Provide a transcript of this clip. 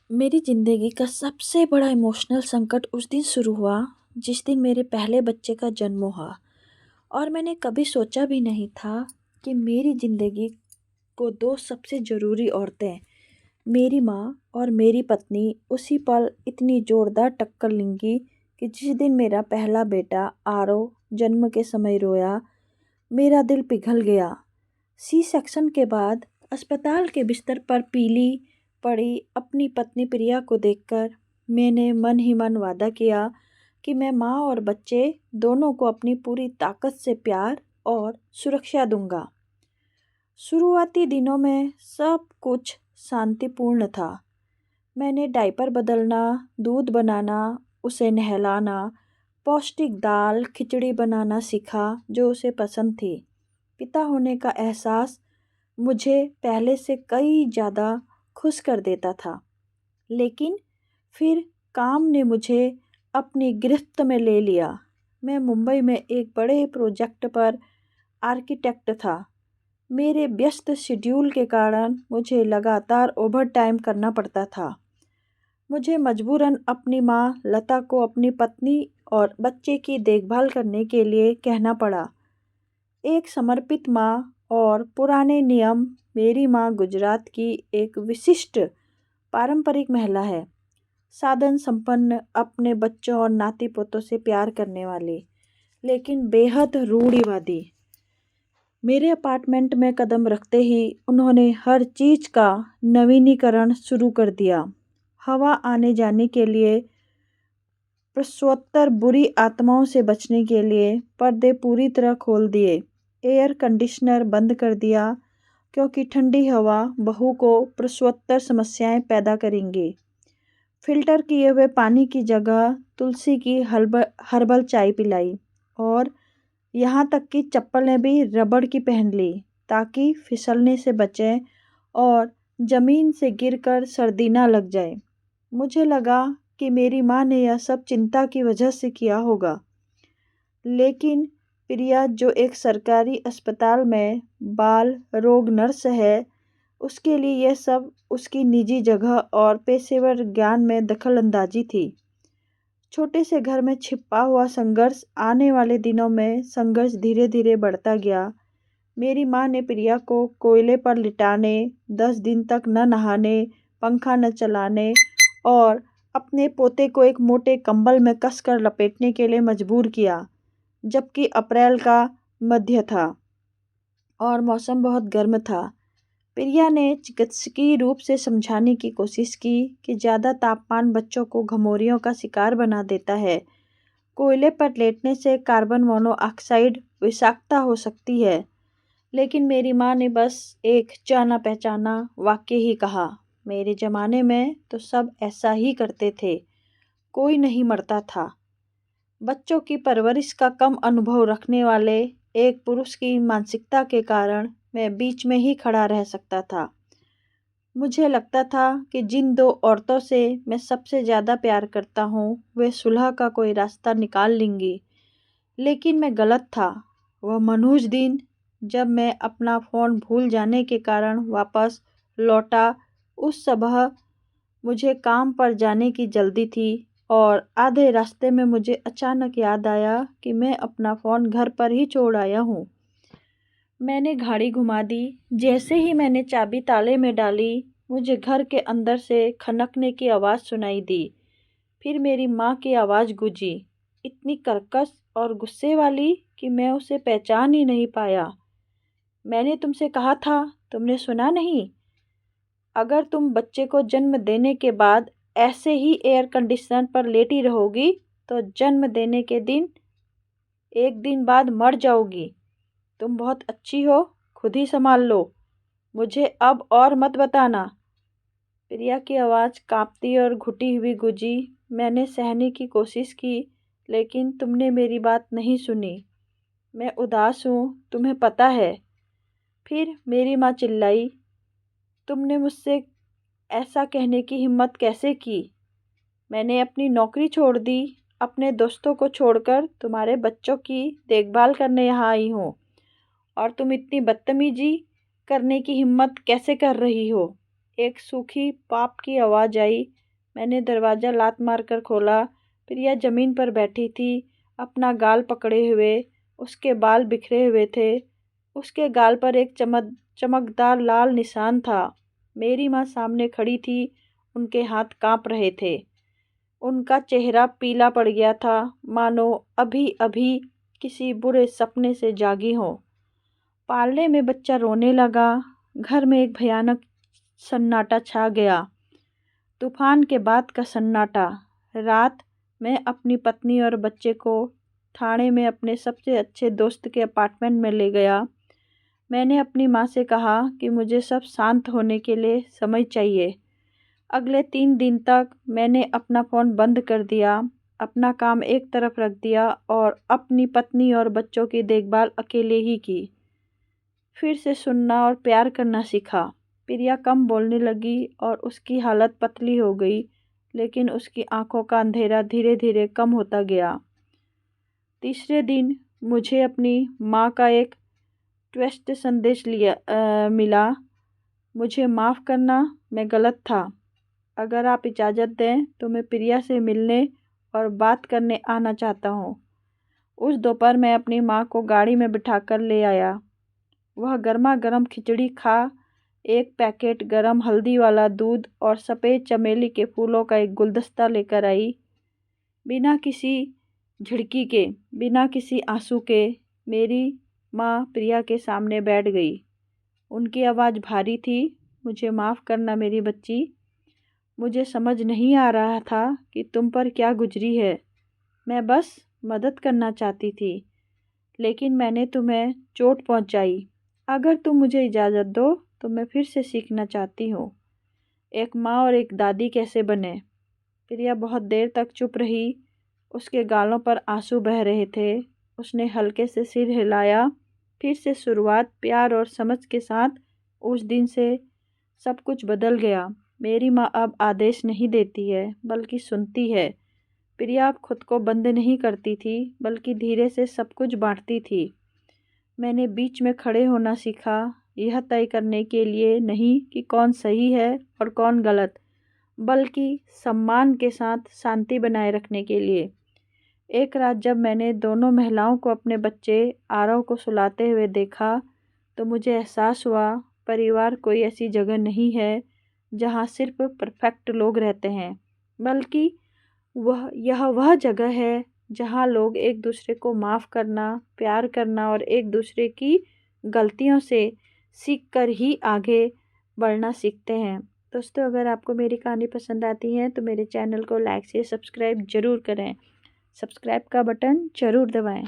मेरी ज़िंदगी का सबसे बड़ा इमोशनल संकट उस दिन शुरू हुआ जिस दिन मेरे पहले बच्चे का जन्म हुआ। और मैंने कभी सोचा भी नहीं था कि मेरी ज़िंदगी को दो सबसे ज़रूरी औरतें, मेरी माँ और मेरी पत्नी, उसी पल इतनी ज़ोरदार टक्कर लेंगी कि जिस दिन मेरा पहला बेटा आरव जन्म के समय रोया, मेरा दिल पिघल गया। सी सेक्शन के बाद अस्पताल के बिस्तर पर पीली पड़ी अपनी पत्नी प्रिया को देखकर मैंने मन ही मन वादा किया कि मैं माँ और बच्चे दोनों को अपनी पूरी ताकत से प्यार और सुरक्षा दूंगा। शुरुआती दिनों में सब कुछ शांतिपूर्ण था। मैंने डायपर बदलना, दूध बनाना, उसे नहलाना, पौष्टिक दाल खिचड़ी बनाना सीखा जो उसे पसंद थी। पिता होने का एहसास मुझे पहले से कई ज़्यादा खुश कर देता था। लेकिन फिर काम ने मुझे अपनी गिरफ्त में ले लिया। मैं मुंबई में एक बड़े प्रोजेक्ट पर आर्किटेक्ट था। मेरे व्यस्त शेड्यूल के कारण मुझे लगातार ओवरटाइम करना पड़ता था। मुझे मजबूरन अपनी माँ लता को अपनी पत्नी और बच्चे की देखभाल करने के लिए कहना पड़ा। एक समर्पित माँ और पुराने नियम। मेरी माँ गुजरात की एक विशिष्ट पारंपरिक महिला है। साधन संपन्न, अपने बच्चों और नाती पोतों से प्यार करने वाली, लेकिन बेहद रूढ़िवादी। मेरे अपार्टमेंट में कदम रखते ही उन्होंने हर चीज का नवीनीकरण शुरू कर दिया। हवा आने जाने के लिए, प्रश्नोत्तर बुरी आत्माओं से बचने के लिए पर्दे पूरी तरह खोल दिए। एयर कंडीशनर बंद कर दिया क्योंकि ठंडी हवा बहू को प्रश्नोत्तर समस्याएं पैदा करेंगी। फिल्टर किए हुए पानी की जगह तुलसी की हर्बल चाय पिलाई और यहाँ तक कि चप्पलें भी रबड़ की पहन ली ताकि फिसलने से बचें और ज़मीन से गिरकर सर्दी ना लग जाए। मुझे लगा कि मेरी माँ ने यह सब चिंता की वजह से किया होगा, लेकिन प्रिया जो एक सरकारी अस्पताल में बाल रोग नर्स है, उसके लिए यह सब उसकी निजी जगह और पेशेवर ज्ञान में दखलंदाजी थी। छोटे से घर में छिपा हुआ संघर्ष आने वाले दिनों में संघर्ष धीरे धीरे बढ़ता गया। मेरी माँ ने प्रिया को कोयले पर लिटाने, 10 दिन तक न नहाने, पंखा न चलाने और अपने पोते को एक मोटे कंबल में कसकर लपेटने के लिए मजबूर किया, जबकि अप्रैल का मध्य था और मौसम बहुत गर्म था। प्रिया ने चिकित्सकीय रूप से समझाने की कोशिश की कि ज़्यादा तापमान बच्चों को घमौरियों का शिकार बना देता है। कोयले पर लेटने से कार्बन मोनोऑक्साइड विषाक्तता हो सकती है। लेकिन मेरी माँ ने बस एक जाना पहचाना वाक्य ही कहा, मेरे ज़माने में तो सब ऐसा ही करते थे, कोई नहीं मरता था। बच्चों की परवरिश का कम अनुभव रखने वाले एक पुरुष की मानसिकता के कारण मैं बीच में ही खड़ा रह सकता था। मुझे लगता था कि जिन दो औरतों से मैं सबसे ज़्यादा प्यार करता हूँ वे सुलह का कोई रास्ता निकाल लेंगी, लेकिन मैं गलत था। वह मनहूस दिन जब मैं अपना फ़ोन भूल जाने के कारण वापस लौटा। उस सुबह मुझे काम पर जाने की जल्दी थी और आधे रास्ते में मुझे अचानक याद आया कि मैं अपना फ़ोन घर पर ही छोड़ आया हूँ। मैंने गाड़ी घुमा दी। जैसे ही मैंने चाबी ताले में डाली, मुझे घर के अंदर से खनकने की आवाज़ सुनाई दी। फिर मेरी माँ की आवाज़ गूंजी, इतनी कर्कश और गुस्से वाली कि मैं उसे पहचान ही नहीं पाया। मैंने तुमसे कहा था, तुमने सुना नहीं? अगर तुम बच्चे को जन्म देने के बाद ऐसे ही एयर कंडीशनर पर लेटी रहोगी तो जन्म देने के दिन 1 दिन बाद मर जाओगी। तुम बहुत अच्छी हो, खुद ही संभाल लो, मुझे अब और मत बताना। प्रिया की आवाज़ कांपती और घुटी हुई गूंजी। मैंने सहने की कोशिश की, लेकिन तुमने मेरी बात नहीं सुनी। मैं उदास हूँ, तुम्हें पता है। फिर मेरी माँ चिल्लाई, तुमने मुझसे ऐसा कहने की हिम्मत कैसे की? मैंने अपनी नौकरी छोड़ दी, अपने दोस्तों को छोड़कर तुम्हारे बच्चों की देखभाल करने यहाँ आई हूँ, और तुम इतनी बदतमीजी करने की हिम्मत कैसे कर रही हो? एक सूखी पाप की आवाज़ आई, मैंने दरवाज़ा लात मारकर खोला। प्रिया ज़मीन पर बैठी थी, अपना गाल पकड़े हुए। उसके बाल बिखरे हुए थे। उसके गाल पर एक चमकदार लाल निशान था। मेरी माँ सामने खड़ी थी, उनके हाथ काँप रहे थे। उनका चेहरा पीला पड़ गया था, मानो अभी-अभी किसी बुरे सपने से जागी हों। पालने में बच्चा रोने लगा। घर में एक भयानक सन्नाटा छा गया। तूफान के बाद का सन्नाटा। रात मैं अपनी पत्नी और बच्चे को ठाणे में अपने सबसे अच्छे दोस्त के अपार्टमेंट में ले गया। मैंने अपनी माँ से कहा कि मुझे सब शांत होने के लिए समय चाहिए। अगले 3 दिन तक मैंने अपना फ़ोन बंद कर दिया, अपना काम एक तरफ रख दिया और अपनी पत्नी और बच्चों की देखभाल अकेले ही की। फिर से सुनना और प्यार करना सीखा। प्रिया कम बोलने लगी और उसकी हालत पतली हो गई, लेकिन उसकी आंखों का अंधेरा धीरे धीरे कम होता गया। तीसरे दिन मुझे अपनी माँ का एक टेक्स्ट संदेश मिला। मुझे माफ़ करना, मैं गलत था। अगर आप इजाज़त दें तो मैं प्रिया से मिलने और बात करने आना चाहता हूँ। उस दोपहर मैं अपनी माँ को गाड़ी में बिठाकर ले आया। वह गर्मा गर्म खिचड़ी खा, एक पैकेट गरम हल्दी वाला दूध और सफ़ेद चमेली के फूलों का एक गुलदस्ता लेकर आई। बिना किसी झिड़की के, बिना किसी आंसू के मेरी माँ प्रिया के सामने बैठ गई। उनकी आवाज़ भारी थी। मुझे माफ़ करना मेरी बच्ची। मुझे समझ नहीं आ रहा था कि तुम पर क्या गुजरी है। मैं बस मदद करना चाहती थी, लेकिन मैंने तुम्हें चोट पहुंचाई। अगर तुम मुझे इजाज़त दो तो मैं फिर से सीखना चाहती हूँ, एक माँ और एक दादी कैसे बने। प्रिया बहुत देर तक चुप रही। उसके गालों पर आंसू बह रहे थे। उसने हल्के से सिर हिलाया। फिर से शुरुआत, प्यार और समझ के साथ। उस दिन से सब कुछ बदल गया। मेरी माँ अब आदेश नहीं देती है, बल्कि सुनती है। प्रिया अब खुद को बंद नहीं करती थी, बल्कि धीरे से सब कुछ बांटती थी। मैंने बीच में खड़े होना सीखा, यह तय करने के लिए नहीं कि कौन सही है और कौन गलत, बल्कि सम्मान के साथ शांति बनाए रखने के लिए। एक रात जब मैंने दोनों महिलाओं को अपने बच्चे आरव को सुलाते हुए देखा, तो मुझे एहसास हुआ परिवार कोई ऐसी जगह नहीं है जहाँ सिर्फ परफेक्ट लोग रहते हैं, बल्कि वह जगह है जहाँ लोग एक दूसरे को माफ़ करना, प्यार करना और एक दूसरे की गलतियों से सीख कर ही आगे बढ़ना सीखते हैं। दोस्तों, अगर आपको मेरी कहानी पसंद आती है तो मेरे चैनल को लाइक से सब्सक्राइब ज़रूर करें। सब्सक्राइब का बटन ज़रूर दबाएं।